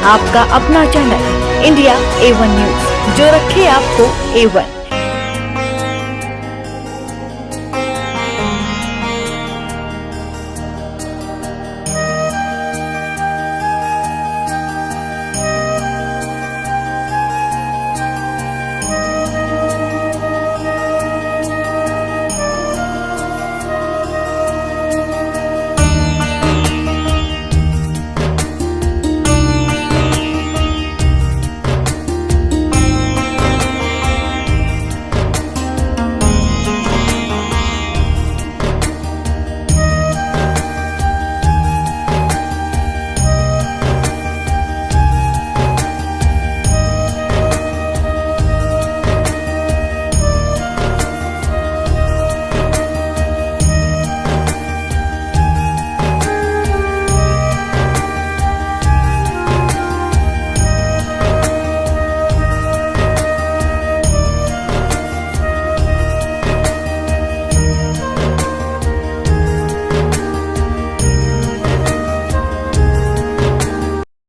आपका अपना channel India A1 news, जो रखे आपको A1।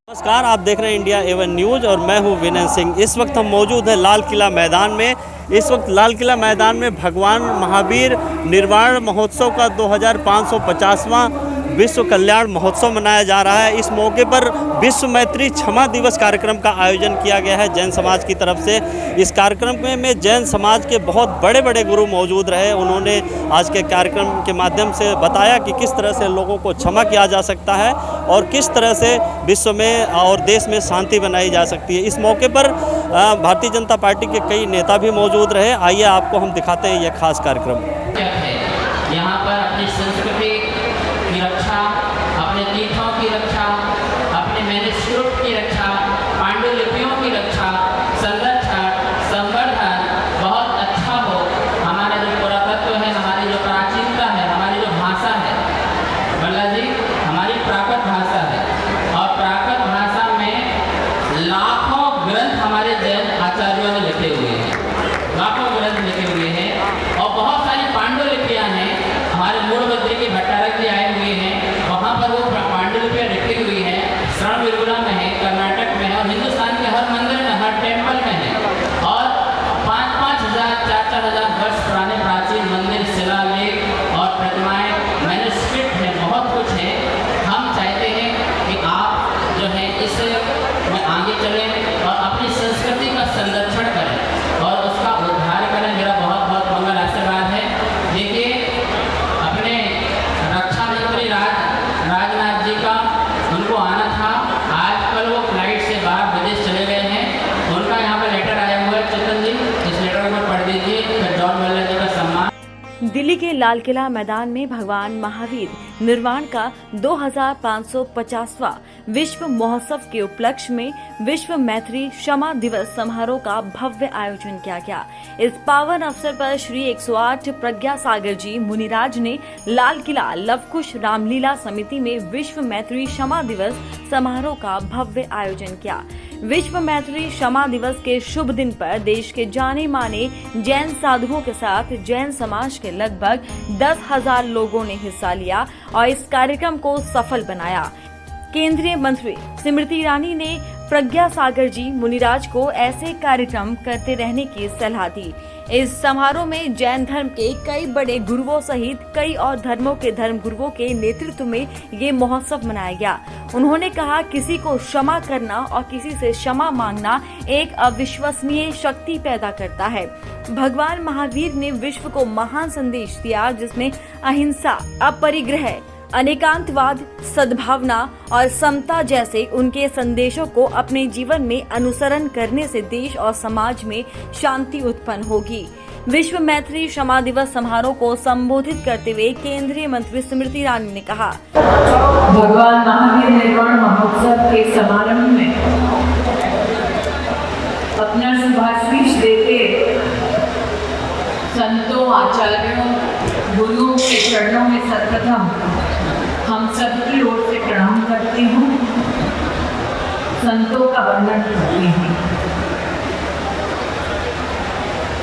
नमस्कार, आप देख रहे हैं इंडिया A1 न्यूज़ और मैं हूं विनय सिंह। इस वक्त हम मौजूद हैं लाल किला मैदान में। इस वक्त लाल किला मैदान में भगवान महावीर निर्वाण महोत्सव का 2550वां विश्व कल्याण महोत्सव मनाया जा रहा है। इस मौके पर विश्व मैत्री क्षमा दिवस कार्यक्रम का आयोजन किया गया है जैन समाज की तरफ से। इस कार्यक्रम में जैन समाज के बहुत बड़े बड़े गुरु मौजूद रहे। उन्होंने आज के कार्यक्रम के माध्यम से बताया कि किस तरह से लोगों को क्षमा किया जा सकता है और किस तरह से विश्व में और देश में शांति बनाई जा सकती है। इस मौके पर भारतीय जनता पार्टी के कई नेता भी मौजूद रहे। आइए आपको हम दिखाते हैं यह खास कार्यक्रम। यहाँ पर अपनी संस्कृति की रक्षा, अपने तीर्थों की रक्षा, अपने मैन्युस्क्रिप्ट की रक्षा, पांडुलिपियों की रक्षा, संरक्षण, संवर्धन बहुत अच्छा हो। हमारा जो पुरातत्व है, हमारी जो प्राचीनता है, हमारी जो भाषा है, बल्ला जी, हमारी प्राकृत भाषा है और प्राकृत भाषा में लाखों ग्रंथ हमारे जैन आचार्यों ने लिखे हुए हैं, लाखों ग्रंथ लिखे हुए हैं और बहुत सारी पांडुलिपियाँ हैं। हमारे मूलमंत्री के भट्टारक जी आए हुए हैं, वहाँ पर वो पांडुलिपियाँ लिखी हुई हैं। श्रवणबेलगोला में है, कर्नाटक में है और हिंदुस्तान के हर मंदिर में, हर टेम्पल में है। और 5-5 हज़ार 4-4 हज़ार वर्ष पुराने प्राचीन मंदिर, शिलालेख और प्रतिमाएँ, मैन्युस्क्रिप्ट है, बहुत कुछ है। हम चाहते हैं कि आप जो है इसमें आगे चलें और अपनी संस्कृति का संरक्षण करें और उसका उद्धार करें। मेरा बहुत बहुत मंगल आशीर्वाद है। देखिए, अपने रक्षा मंत्री राजनाथ जी का उनको आना था, आजकल वो फ्लाइट से बाहर विदेश चले गए हैं। उनका यहाँ पर लेटर आया हुआ है। चेतन जी, इस लेटर को पढ़ दीजिए। फिर जॉन वेलर जी का सम्मान। दिल्ली के लाल किला मैदान में भगवान महावीर निर्वाण का 2550वां विश्व महोत्सव के उपलक्ष्य में विश्व मैत्री क्षमा दिवस समारोह का भव्य आयोजन किया गया। इस पावन अवसर पर श्री 108 प्रज्ञा सागर जी मुनिराज ने लाल किला लवकुश रामलीला समिति में विश्व मैत्री क्षमा दिवस समारोह का भव्य आयोजन किया। विश्व मैत्री क्षमा दिवस के शुभ दिन पर देश के जाने माने जैन साधुओं के साथ जैन समाज के लगभग 10,000 लोगों ने हिस्सा लिया और इस कार्यक्रम को सफल बनाया। केंद्रीय मंत्री स्मृति ईरानी ने प्रज्ञा सागर जी मुनिराज को ऐसे कार्यक्रम करते रहने की सलाह दी। इस समारोह में जैन धर्म के कई बड़े गुरुओं सहित कई और धर्मों के धर्म गुरुओं के नेतृत्व में ये महोत्सव मनाया गया। उन्होंने कहा, किसी को क्षमा करना और किसी से क्षमा मांगना एक अविश्वसनीय शक्ति पैदा करता है। भगवान महावीर ने विश्व को महान संदेश दिया जिसमें अहिंसा, अपरिग्रह, अनेकांतवाद, सद्भावना और समता जैसे उनके संदेशों को अपने जीवन में अनुसरण करने से देश और समाज में शांति उत्पन्न होगी। विश्व मैत्री क्षमा दिवस समारोह को संबोधित करते हुए केंद्रीय मंत्री स्मृति ईरानी ने कहा, भगवान महावीर निर्वाण महोत्सव के समारंभ में अपना शुभाशीष देते संतों, आचार्यों, गुरुओं के चरणों में सर्वप्रथम हम सबकी ओर से प्रणाम करती हूँ, संतों का वंदन करती हूँ।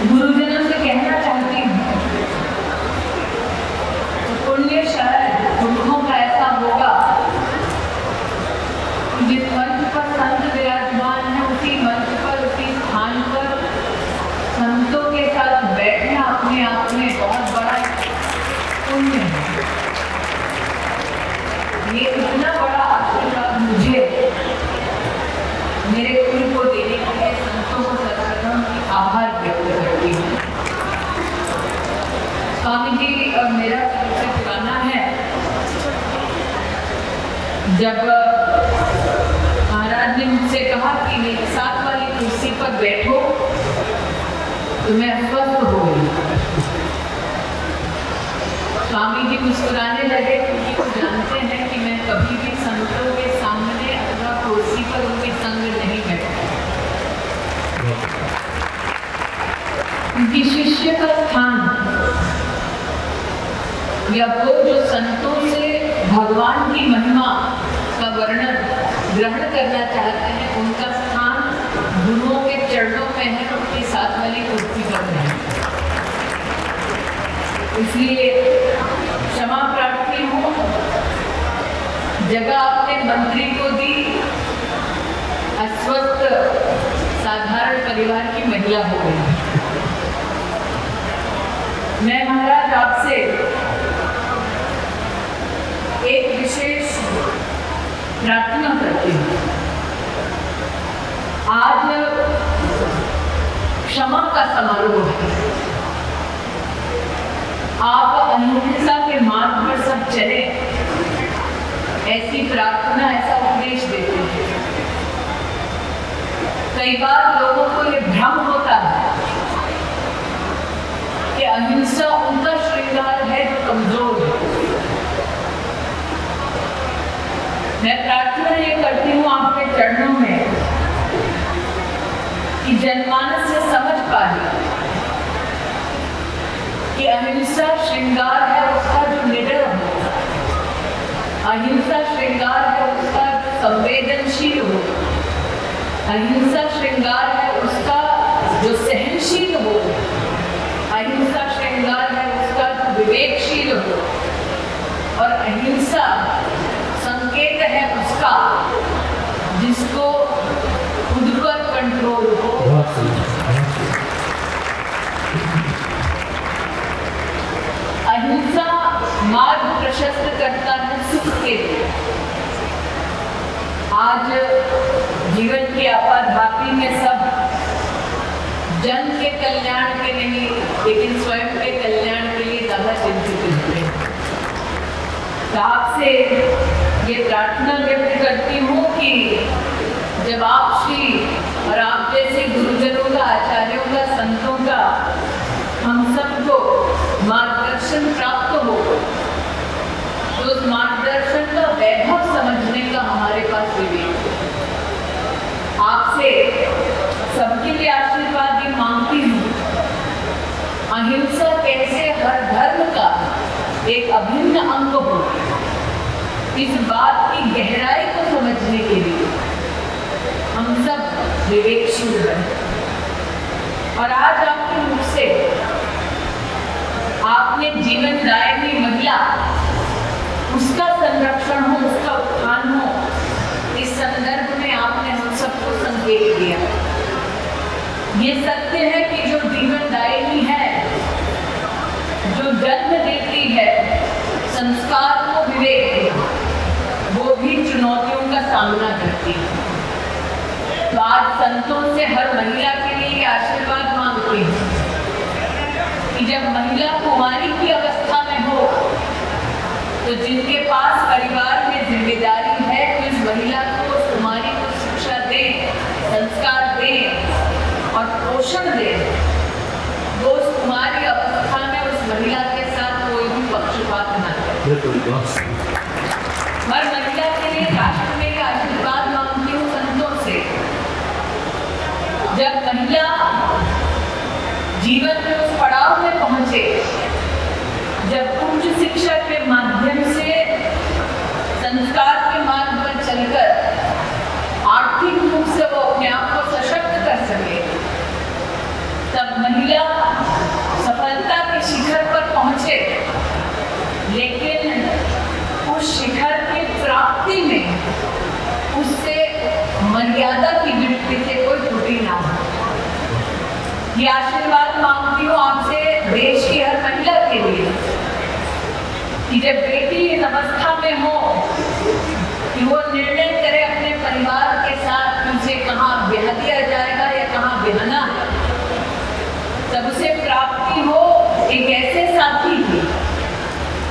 गुरुजनों से कहना चाहती हूँ, पुण्य शायद दुखों का ऐसा होगा कि जिस मंच पर संत ये इतना बड़ा आशीर्वाद मुझे मेरे कुल को देने के लिए संतों को सर्वप्रथम आभार व्यक्त करती हूँ। स्वामी जी और मेरा सबसे पुराना है। जब महाराज ने मुझसे कहा कि मेरे साथ वाली कुर्सी पर बैठो तो मैं अस्वस्थ हो गई। स्वामी जी मुस्कुराने लगे क्योंकि वो जानते हैं कि मैं कभी भी संतों के सामने अथवा कुर्सी पर उनके संग नहीं बैठती, क्योंकि शिष्य का स्थान या वो जो संतों से भगवान की महिमा का वर्णन ग्रहण करना चाहते हैं, उनका स्थान गुरुओं के चरणों में है, उनके साथ वाली कुर्सी पर है। इसलिए क्षमा प्रार्थी हूँ। जगह अपने मंत्री को दी, अस्वस्थ साधारण परिवार की महिला हो गई। मैं महाराज आपसे एक विशेष प्रार्थना करती हूँ। आज क्षमा का समारोह है। आप अहिंसा के मार्ग पर सब चले, ऐसी प्रार्थना, ऐसा उपदेश देते हैं। कई बार लोगों को ये भ्रम होता है कि अहिंसा उनका श्रृंगार है जो कमजोर है। मैं प्रार्थना ये करती हूँ आपके चरणों में कि जनमानस से समझ पाए कि अहिंसा श्रृंगार है उसका जो निडर हो, अहिंसा श्रृंगार है उसका जो संवेदनशील हो, अहिंसा श्रृंगार है उसका जो सहनशील हो, अहिंसा श्रृंगार है उसका जो विवेकशील हो, और अहिंसा संकेत है उसका जिसको खुद पर कंट्रोल हो। अहिंसा मार्ग प्रशस्त करता है सुख के लिए। आज जीवन की आपाधापी में सब जन के कल्याण के नहीं, लेकिन स्वयं के कल्याण के लिए ज्यादा चिंतित होते हैं। तो आपसे ये प्रार्थना व्यक्त करती हूँ कि जब आप श्री और आप जैसे गुरुजनों का, आचार्यों का, संतों का हम सबको मार्गदर्शन प्राप्त हो, तो उस मार्गदर्शन का वैभव समझने का हमारे पास विवेक है। आपसे सबके लिए आशीर्वाद ही मांगती हूँ। अहिंसा कैसे हर धर्म का एक अभिन्न अंग हो, इस बात की गहराई को समझने के लिए हम सब विवेकशील बने। और आज आपके मुख से आपने जीवनदायिनी महिला, उसका संरक्षण हो, उसका उत्थान हो, इस संदर्भ में आपने हम सबको संकेत दिया। ये सत्य है कि जो जीवनदायिनी है, जो जन्म देती है, संस्कार को विवेक है, वो भी चुनौतियों का सामना करती है। तो आज संतों से हर महिला के लिए आशीर्वाद मांगती हूँ कि जब महिला कुमारी की अवस्था में हो, तो जिनके पास परिवार में जिम्मेदारी है, तो इस महिला को, उस कुमारी को शिक्षा दें, संस्कार दें और पोषण दें। वो उस कुमारी अवस्था में उस महिला के साथ कोई भी पक्षपात न करे। हर महिला के लिए राष्ट्र में आशीर्वाद मांगती हूँ संतों से। जब महिला जीवन में उस पड़ाव में पहुंचे, जब उच्च शिक्षा के माध्यम से संस्कार के मार्ग पर चलकर आर्थिक रूप से वो अपने आप को सशक्त कर सके, तब महिला सफलता के शिखर पर पहुंचे। लेकिन उस शिखर की प्राप्ति में उससे मर्यादा की दृष्टि से कोई त्रुटि ना हो। ये आशीर्वाद मांगती हूँ आपसे देश की हर महिला के लिए कि जब बेटी इस अवस्था में हो कि वो निर्णय करे अपने परिवार के साथ कि उसे कहाँ ब्याह दिया जाएगा या कहाँ ब्याहना है। तब उसे प्राप्ति हो एक ऐसे साथी की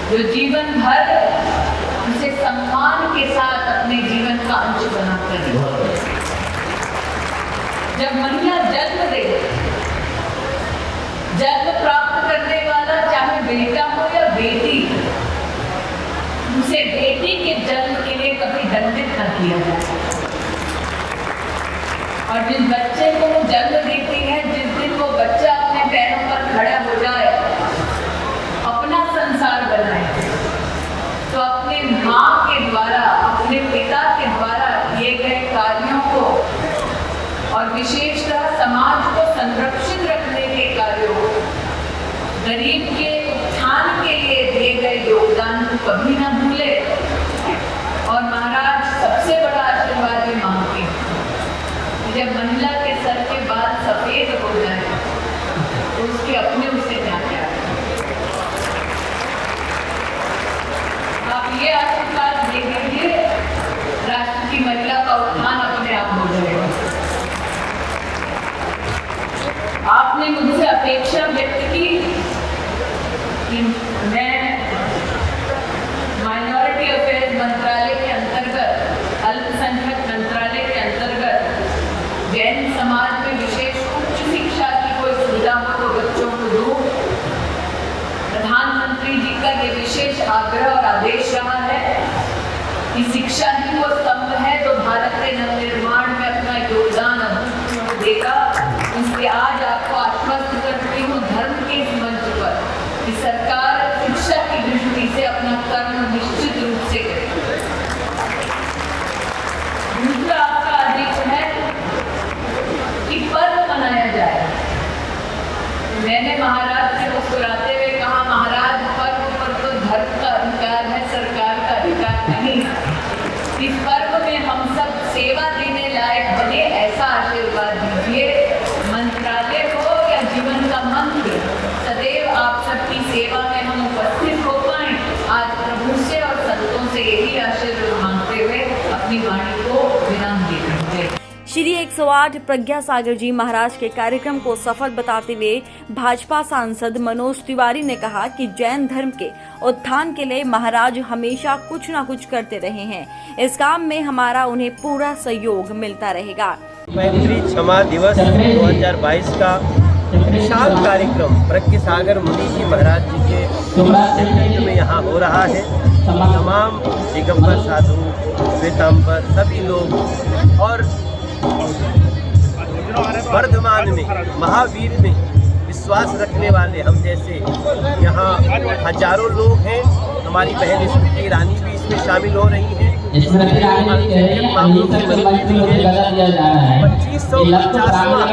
जो जीवन भर उसे सम्मान के साथ अपने जीवन का अंश बनाकर रहे। जब महिला जन्म दे, जन्म प्राप्त करने वाला चाहे बेटा हो या बेटी, उसे बेटी के जन्म के लिए कभी दंडित न किया जाए। और जिस बच्चे को वो जन्म देती है, जिस दिन वो बच्चा अपने पैरों पर खड़ा हो जाए, अपना संसार बनाए, तो अपने माँ के द्वारा, अपने पिता के द्वारा किए गए कार्यों को और विशेषतः समाज को संरक्षित रखने के कार्यों को, गरीब के उत्थान के लिए दिए गए योगदान को कभी न भूले। और महाराज सबसे बड़ा आशीर्वाद ये मांगते हैं कि जब महिला के सर के बाल सफेद हो जाए तो उसके अपने उसे क्या क्या आप ये आशीर्वाद दे दीजिए, राष्ट्र की महिला का उत्थान अपने आप हो जाएगा। आपने मुझसे अपेक्षा व्यक्त की कि मैं माइनॉरिटी अफेयर्स मंत्रालय के अंतर्गत, अल्पसंख्यक मंत्रालय के अंतर्गत जैन समाज में विशेष उच्च शिक्षा की कोई सुविधा हो तो बच्चों को दूं। प्रधानमंत्री जी का ये विशेष आग्रह और आदेश रहा है कि शिक्षा ही वो स्तंभ है जो भारत के नवनिर्माण में अपना योगदान अभूतपूर्व देगा। इसलिए आज आपको आश्वस्त करती हूँ धर्म के इस मंच पर कि सरकार शिक्षा की दृष्टि से अपना कर्म निश्चित रूप से करेगी। दूसरा आपका आदेश है कि पर्व मनाया जाए। मैंने महाराज से मुस्कुराते हुए कहा, महाराज पर्व पर तो धर्म का अधिकार है, सरकार का अधिकार नहीं। इस पर्व में हम सब सेवा देने लायक बने, ऐसा आशीर्वाद दीजिए। मंत्रालय हो या जीवन का मंत्र, सदैव आप सबकी सेवा में हम उपस्थित हो पाए। आज प्रभु से और संतों से यही आशीर्वाद मांगते हुए अपनी वाणी को विराम देते हैं। श्री 108 प्रज्ञा सागर जी महाराज के कार्यक्रम को सफल बताते हुए भाजपा सांसद मनोज तिवारी ने कहा कि जैन धर्म के उत्थान के लिए महाराज हमेशा कुछ न कुछ करते रहे हैं। इस काम में हमारा उन्हें पूरा सहयोग मिलता रहेगा। मैत्री क्षमा दिवस 2022 का विशाल कार्यक्रम प्रज्ञा सागर मुनि जी महाराज जी के नेतृत्व में यहाँ हो रहा है। तमाम दिगंबर साधु, श्वेतांबर सभी लोग और वर्धमान में महावीर में विश्वास रखने वाले हम जैसे यहाँ हजारों लोग हैं। हमारी बहन स्मृति ईरानी भी इसमें शामिल हो रही हैं। 2550वां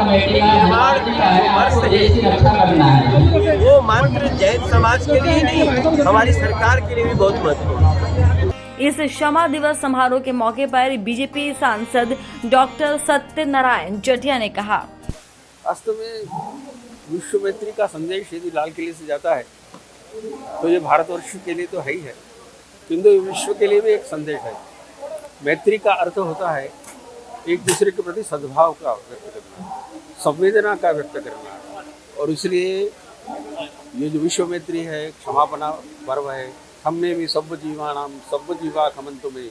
वो मात्र जैन समाज के लिए नहीं, हमारी सरकार के लिए भी बहुत महत्वपूर्ण है। इस क्षमा दिवस समारोह के मौके पर बीजेपी सांसद डॉक्टर सत्यनारायण जटिया ने कहा, वास्तव में विश्व मैत्री का संदेश यदि लाल किले से जाता है तो ये भारतवर्ष के लिए तो है ही है, किंतु विश्व के लिए भी एक संदेश है। मैत्री का अर्थ होता है एक दूसरे के प्रति सद्भाव का व्यक्त करना, संवेदना का व्यक्त करना। और इसलिए ये जो विश्व मैत्री है, क्षमापना पर्व है, हमने भी सब जीवानाम सब जीवा खमंतु में,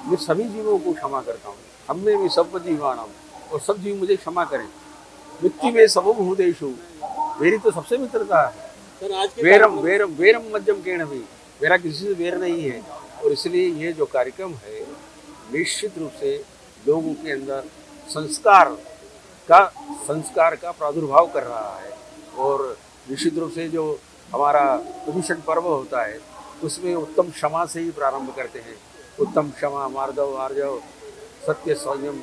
मैं सभी जीवों को क्षमा करता हूँ। हमने भी सब जीवानाम, और सब जीव मुझे क्षमा करें। मिट्टी में सबभूतेषु, मेरी तो सबसे मित्रता है। वेरम वेरम वेरम मध्यम केण भी, मेरा किसी से वेर नहीं है। और इसलिए ये जो कार्यक्रम है निश्चित रूप से लोगों के अंदर संस्कार का प्रादुर्भाव कर रहा है। और निश्चित रूप से जो हमारा प्रदूषण पर्व होता है उसमें उत्तम क्षमा से ही प्रारंभ करते हैं। उत्तम क्षमा, मार्दव, आर्जव, सत्य, संयम,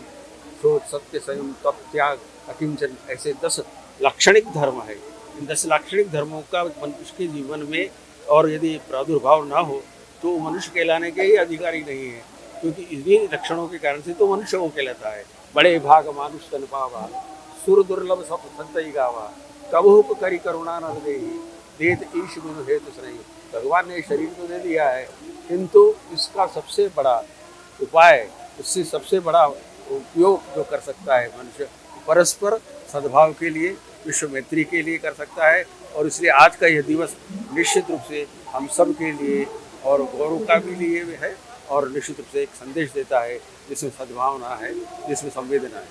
शोध, सत्य, संयम, तप, त्याग, अकिंचन, ऐसे 10 लाक्षणिक धर्म है। इन 10 लाक्षणिक धर्मों का मनुष्य के जीवन में और यदि प्रादुर्भाव ना हो तो मनुष्य कहलाने के ही अधिकारी नहीं है, क्योंकि इन्हीं लक्षणों के कारण से तो मनुष्य वो कहलाता है। बड़े भाग मानुष तन पावा, सुर दुर्लभ सब संतई गावा, कबहू करी करुणा न देही, देत ईश गुरु हेतु नहीं। भगवान ने शरीर तो दे दिया है, किंतु इसका सबसे बड़ा उपाय, उससे सबसे बड़ा उपयोग जो कर सकता है मनुष्य परस्पर सद्भाव के लिए, विश्व मैत्री के लिए कर सकता है। और इसलिए आज का यह दिवस निश्चित रूप से हम सब के लिए और गौरव का भी लिए है और निश्चित रूप से एक संदेश देता है जिसमें सद्भावना है, जिसमें संवेदना है।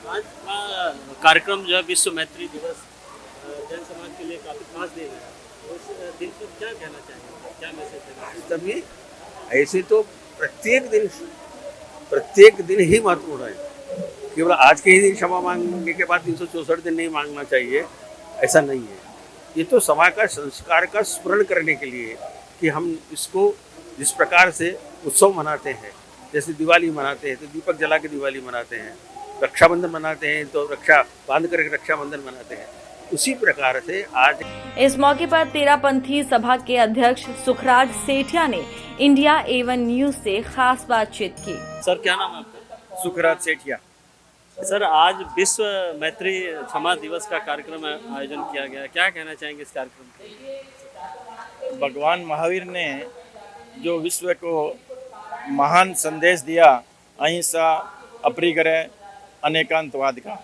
आज का कार्यक्रम जो है विश्व मैत्री दिवस जैन समाज के लिए काफ़ी खास दिन है। उस दिन पर क्या कहना चाहेंगे, क्या मैसेज देना? तभी ऐसे तो प्रत्येक दिन ही महत्वपूर्ण है। केवल आज के ही दिन क्षमा मांगने के बाद 364 दिन नहीं मांगना चाहिए, ऐसा नहीं है। ये तो समाज का संस्कार का स्मरण करने के लिए कि हम इसको जिस प्रकार से उत्सव मनाते हैं, जैसे दिवाली मनाते हैं तो दीपक जला के दिवाली मनाते हैं, रक्षाबंधन मनाते हैं तो रक्षा बांध कर रक्षाबंधन मनाते हैं, उसी प्रकार से आज इस मौके पर तेरापंथी सभा के अध्यक्ष सुखराज सेठिया ने इंडिया A1 न्यूज से खास बातचीत की। सर क्या नाम है आपका? सुखराज सेठिया। सर आज विश्व मैत्री क्षमा दिवस का कार्यक्रम आयोजन किया गया, क्या कहना चाहेंगे इस कार्यक्रम पर? भगवान महावीर ने जो विश्व को महान संदेश दिया अहिंसा, अपरिग्रह, अनेकांतवाद का,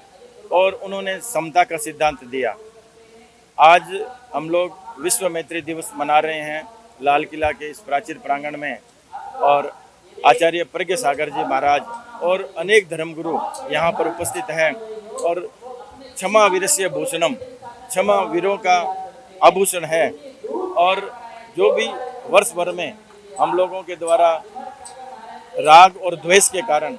और उन्होंने समता का सिद्धांत दिया। आज हम लोग विश्व मैत्री दिवस मना रहे हैं लाल किला के इस प्राचीर प्रांगण में, और आचार्य प्रज्ञ सागर जी महाराज और अनेक धर्मगुरु यहाँ पर उपस्थित हैं। और क्षमा वीरस्य भूषणम, क्षमा वीरों का आभूषण है। और जो भी वर्ष भर में हम लोगों के द्वारा राग और द्वेष के कारण,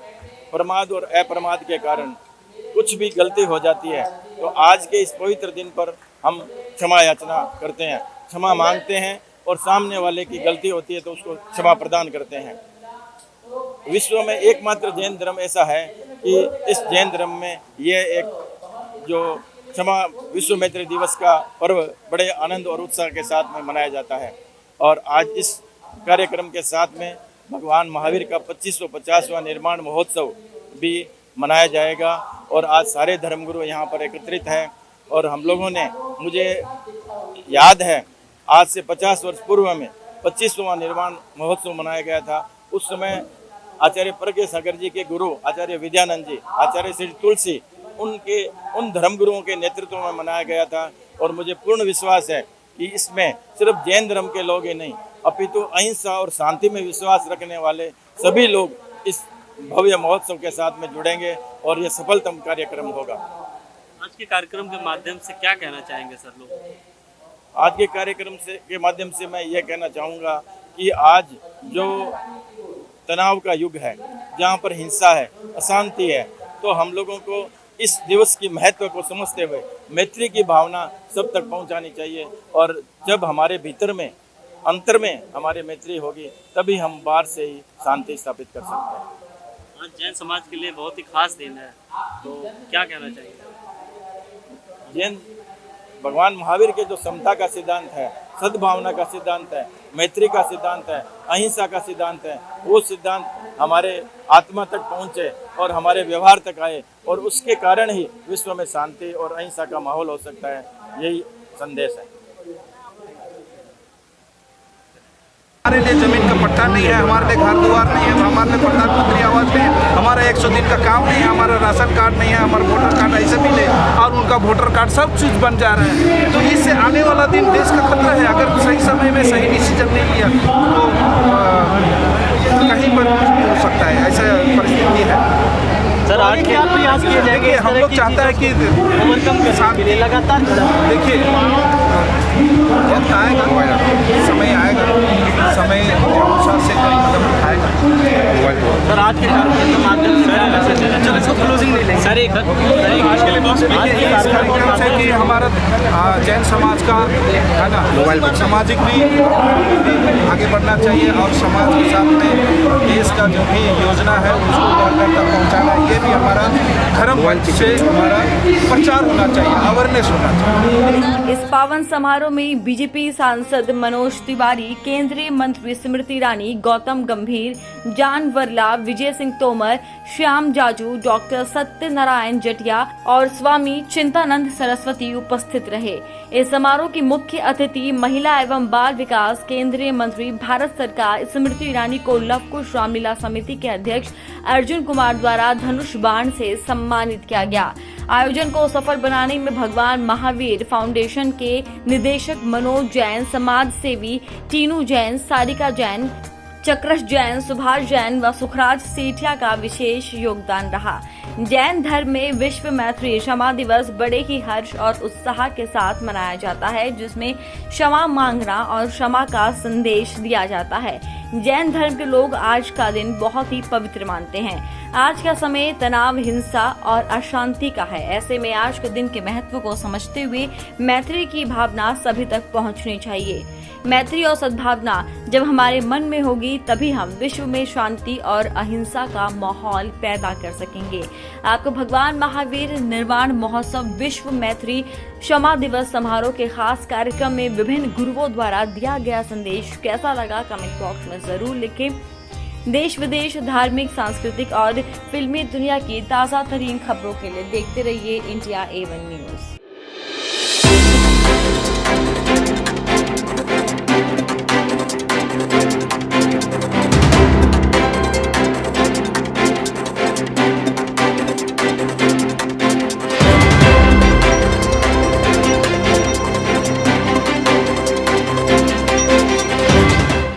प्रमाद और अप्रमाद के कारण कुछ भी गलती हो जाती है, तो आज के इस पवित्र दिन पर हम क्षमा याचना करते हैं, क्षमा मांगते हैं, और सामने वाले की गलती होती है तो उसको क्षमा प्रदान करते हैं। विश्व में एकमात्र जैन धर्म ऐसा है कि इस जैन धर्म में ये एक जो क्षमा विश्व मैत्री दिवस का पर्व बड़े आनंद और उत्साह के साथ में मनाया जाता है। और आज इस कार्यक्रम के साथ में भगवान महावीर का 2550वां निर्माण महोत्सव भी मनाया जाएगा। और आज सारे धर्मगुरु यहाँ पर एकत्रित हैं। और हम लोगों ने, मुझे याद है आज से 50 वर्ष पूर्व में 25वां निर्माण महोत्सव मनाया गया था। उस समय आचार्य प्रज्ञ सागर जी के गुरु आचार्य विद्यानंद जी, आचार्य श्री तुलसी, उन धर्मगुरुओं के नेतृत्व में मनाया गया था। और मुझे पूर्ण विश्वास है कि इसमें सिर्फ जैन धर्म के लोग ही नहीं, अपितु अहिंसा और शांति में विश्वास रखने वाले सभी लोग इस भव्य महोत्सव के साथ में जुड़ेंगे और यह सफलतम कार्यक्रम होगा। आज के कार्यक्रम के माध्यम से क्या कहना चाहेंगे सर लोग? आज के कार्यक्रम के माध्यम से मैं ये कहना चाहूँगा कि आज जो तनाव का युग है, जहाँ पर हिंसा है, अशांति है, तो हम लोगों को इस दिवस की महत्व को समझते हुए मैत्री की भावना सब तक पहुँचानी चाहिए। और जब हमारे भीतर में, अंतर में हमारी मैत्री होगी, तभी हम बाहर से ही शांति स्थापित कर सकते हैं। आज जैन समाज के लिए बहुत ही खास दिन है, तो क्या कहना चाहिए? जैन भगवान महावीर के जो समता का सिद्धांत है, सद्भावना का सिद्धांत है, मैत्री का सिद्धांत है, अहिंसा का सिद्धांत है, वो सिद्धांत हमारे आत्मा तक पहुँचे और हमारे व्यवहार तक आए, और उसके कारण ही विश्व में शांति और अहिंसा का माहौल हो सकता है। यही संदेश है। हमारे लिए जमीन का पट्टा नहीं है, हमारे लिए घर द्वार नहीं है, हमारे लिए प्रधानमंत्री आवास नहीं है, हमारा 100 दिन का काम नहीं है, हमारा राशन कार्ड नहीं है, हमारा वोटर कार्ड ऐसे भी नहीं, और उनका वोटर कार्ड सब चीज़ बन जा रहे हैं। तो इससे आने वाला दिन देश का खतरा है। अगर सही समय में सही डिसीजन नहीं लिया तो कहीं पर हो सकता है, ऐसा परिस्थिति है। सर आज क्या प्रयास किए जाएंगे? हम लोग चाहते हैं कि ओवरकम कर लगातार देखिए वक्त आएगा, समय आएगा, समय के अनुसार से कई कदम उठाएगा। सर आज के कार्यक्रम के माध्यम से चलो इसको क्लोजिंग नहीं लेंगे सर, आज के लिए बहुत इस कार्यक्रम से कि हमारा जैन समाज का है ना, सामाजिक भी आगे बढ़ना चाहिए और समाज के साथ में देश का जो भी योजना है उसको घर घर तक पहुँचाना, ये भी हमारा धर्म मंच से हमारा प्रचार होना चाहिए, अवेयरनेस होना चाहिए। इस पावन समारोह में बीजेपी सांसद मनोज तिवारी, केंद्रीय मंत्री स्मृति ईरानी, गौतम गंभीर, जान वर्ला, विजय सिंह तोमर, श्याम जाजू, डॉक्टर सत्यनारायण जटिया और स्वामी चिंतानंद सरस्वती उपस्थित रहे। इस समारोह की मुख्य अतिथि महिला एवं बाल विकास केंद्रीय मंत्री भारत सरकार स्मृति ईरानी को लव कुश रामलीला समिति के अध्यक्ष अर्जुन कुमार द्वारा धनुष बाण से सम्मानित किया गया। आयोजन को सफल बनाने में भगवान महावीर फाउंडेशन के निदेशक मनोज जैन, समाज सेवी टीनू जैन, सारिका जैन, चक्रश जैन, सुभाष जैन व सुखराज सेठिया का विशेष योगदान रहा। जैन धर्म में विश्व मैत्री क्षमा दिवस बड़े ही हर्ष और उत्साह के साथ मनाया जाता है, जिसमें क्षमा मांगना और क्षमा का संदेश दिया जाता है। जैन धर्म के लोग आज का दिन बहुत ही पवित्र मानते हैं। आज का समय तनाव, हिंसा और अशांति का है। ऐसे में आज के दिन के महत्व को समझते हुए मैत्री की भावना सभी तक पहुंचनी चाहिए। मैत्री और सद्भावना जब हमारे मन में होगी तभी हम विश्व में शांति और अहिंसा का माहौल पैदा कर सकेंगे। आपको भगवान महावीर निर्वाण महोत्सव विश्व मैत्री क्षमा दिवस समारोह के खास कार्यक्रम में विभिन्न गुरुओं द्वारा दिया गया संदेश कैसा लगा, कमेंट बॉक्स में जरूर लिखें। देश विदेश, धार्मिक, सांस्कृतिक और फिल्मी दुनिया की ताज़ा तरीन खबरों के लिए देखते रहिए इंडिया A1 न्यूज।